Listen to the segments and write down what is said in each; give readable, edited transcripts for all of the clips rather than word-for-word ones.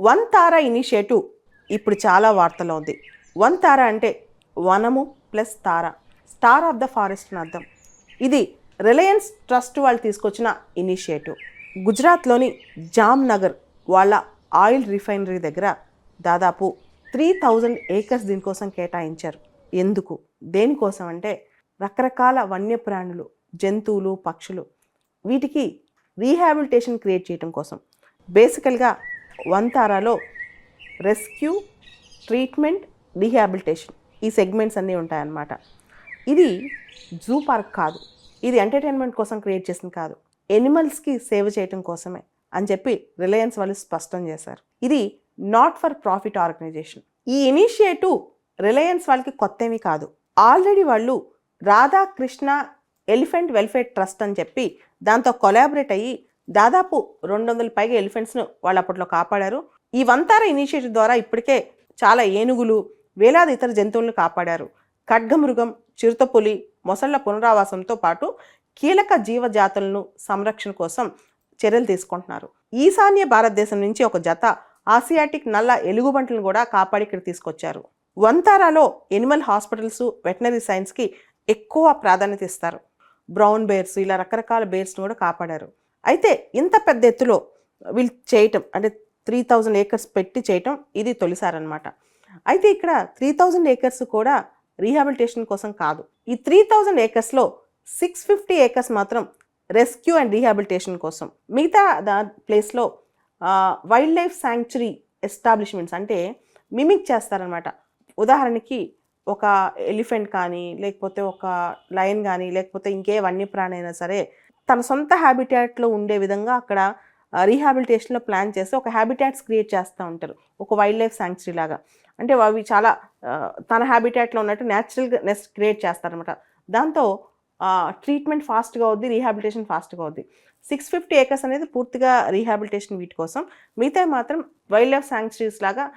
One తార initiative ఇప్పుడు చాలా వార్తలో ఉంది. వన్ తార అంటే వనము ప్లస్ తార, స్టార్ ఆఫ్ ద ఫారెస్ట్ అని అర్థం. ఇది రిలయన్స్ ట్రస్ట్ వాళ్ళు తీసుకొచ్చిన ఇనిషియేటివ్. గుజరాత్లోని జామ్నగర్ వాళ్ళ ఆయిల్ రిఫైనరీ దగ్గర దాదాపు 3000 ఏకర్స్ దీనికోసం కేటాయించారు. ఎందుకు, దేనికోసం అంటే రకరకాల వన్యప్రాణులు, జంతువులు, పక్షులు వీటికి రీహాబిలిటేషన్ క్రియేట్ చేయడం కోసం. బేసికల్గా వన్ తారాలో రెస్క్యూ, ట్రీట్మెంట్, రీహాబిలిటేషన్ ఈ సెగ్మెంట్స్ అన్నీ ఉంటాయన్నమాట. ఇది జూ పార్క్ కాదు, ఇది ఎంటర్టైన్మెంట్ కోసం క్రియేట్ చేసింది కాదు, ఎనిమల్స్కి సేవ చేయటం కోసమే అని చెప్పి రిలయన్స్ వాళ్ళు స్పష్టం చేశారు. ఇది నాట్ ఫర్ ప్రాఫిట్ ఆర్గనైజేషన్. ఈ ఇనిషియేటివ్ రిలయన్స్ వాళ్ళకి కొత్త ఏమీ కాదు. ఆల్రెడీ వాళ్ళు రాధాకృష్ణ ఎలిఫెంట్ వెల్ఫేర్ ట్రస్ట్ అని చెప్పి దాంతో కొలాబరేట్ అయ్యి దాదాపు 200 పైగా ఎలిఫెంట్స్ను వాళ్ళు అప్పట్లో కాపాడారు. ఈ వన్ తార ఇనిషియేటివ్ ద్వారా ఇప్పటికే చాలా ఏనుగులు, వేలాది ఇతర జంతువులను కాపాడారు. ఖడ్గమృగం, చిరుతపులి, మొసళ్ల పునరావాసంతో పాటు కీలక జీవజాతులను సంరక్షణ కోసం చర్యలు తీసుకుంటున్నారు. ఈశాన్య భారతదేశం నుంచి ఒక జత ఆసియాటిక్ నల్ల ఎలుగుబంట్లను కూడా కాపాడి ఇక్కడ తీసుకొచ్చారు. వన్ తారాలో ఎనిమల్ హాస్పిటల్స్, వెటనరీ సైన్స్కి ఎక్కువ ప్రాధాన్యత ఇస్తారు. బ్రౌన్ బేర్స్, ఇలా రకరకాల బేర్స్ను కూడా కాపాడారు. అయితే ఇంత పెద్ద ఎత్తులో వీళ్ళు చేయటం అంటే 3000 ఏకర్స్ పెట్టి చేయటం ఇది తొలిసారనమాట. అయితే ఇక్కడ 3000 ఏకర్స్ కూడా రీహాబిలిటేషన్ కోసం కాదు. ఈ 3000 ఏకర్స్లో 650 ఏకర్స్ మాత్రం రెస్క్యూ అండ్ రీహాబిలిటేషన్ కోసం. మిగతా ప్లేస్లో వైల్డ్ లైఫ్ శాంక్చురీ ఎస్టాబ్లిష్మెంట్స్ అంటే మిమిక్ చేస్తారనమాట. ఉదాహరణకి ఒక ఎలిఫెంట్ కానీ, లేకపోతే ఒక లయన్ కానీ, లేకపోతే ఇంకే వన్యప్రాణి అయినా సరే తన సొంత హ్యాబిటాట్లో ఉండే విధంగా అక్కడ రీహాబిలిటేషన్లో ప్లాన్ చేసి ఒక హ్యాబిటాట్స్ క్రియేట్ చేస్తూ ఉంటారు, ఒక వైల్డ్ లైఫ్ శాంక్చురీ లాగా. అంటే అవి చాలా తన హ్యాబిటాట్లో ఉన్నట్టు న్యాచురల్నెస్ క్రియేట్ చేస్తారనమాట. దాంతో ట్రీట్మెంట్ ఫాస్ట్గా అవుద్ది, రీహాబిలిటేషన్ ఫాస్ట్గా అవుద్ది. 650 ఏకర్స్ అనేది పూర్తిగా రీహాబిలిటేషన్ వీటి కోసం, మిగతా మాత్రం వైల్డ్ లైఫ్ శాంక్చురీస్ లాగా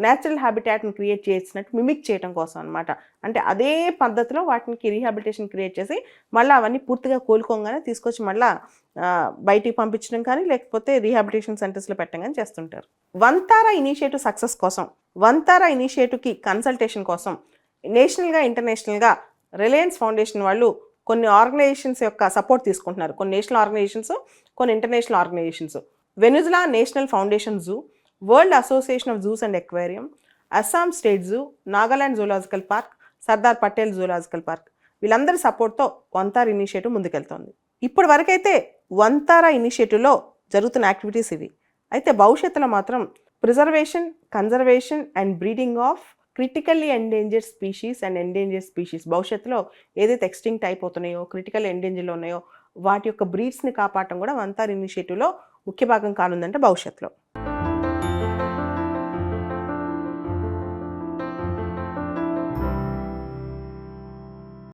న్యాచురల్ హ్యాబిటాట్ని క్రియేట్ చేసినట్టు మిమిక్ చేయడం కోసం అనమాట. అంటే అదే పద్ధతిలో వాటికి రీహాబిలిటేషన్ క్రియేట్ చేసి మళ్ళీ అవన్నీ పూర్తిగా కోలుకోగానే తీసుకొచ్చి మళ్ళీ బయటికి పంపించడం కానీ, లేకపోతే రీహాబిలిటేషన్ సెంటర్స్లో పెట్టడం కానీ చేస్తుంటారు. వన్ తార ఇనిషియేటివ్ సక్సెస్ కోసం, వన్ తార ఇనిషియేటివ్కి కన్సల్టేషన్ కోసం నేషనల్గా, ఇంటర్నేషనల్గా రిలయన్స్ ఫౌండేషన్ వాళ్ళు కొన్ని ఆర్గనైజేషన్స్ యొక్క సపోర్ట్ తీసుకుంటున్నారు. కొన్ని నేషనల్ ఆర్గనైజేషన్స్, కొన్ని international organisations. Venezuela national foundation zoo, world association of zoos and aquarium, Assam state zoo, Nagaland zoological park, Sardar Patel zoological park వీళ్ళందరి సపోర్ట్తో వన్ తార ఇనిషియేటివ్ ముందుకెళ్తోంది. ఇప్పటి వరకైతే వన్ తార ఇనిషియేటివ్లో జరుగుతున్న యాక్టివిటీస్ ఇవి. అయితే భవిష్యత్తులో మాత్రం preservation, conservation and breeding of critically endangered species and endangered species, భవిష్యత్తులో ఏదైతే ఎక్స్టింక్ట్ అయిపోతున్నాయో, క్రిటికల్ ఎండేంజర్లో ఉన్నాయో వాటి యొక్క బ్రీడ్స్ని కాపాడటం కూడా వన్ తార ఇనిషియేటివ్లో ముఖ్య భాగం కానుందంటే భవిష్యత్తులో.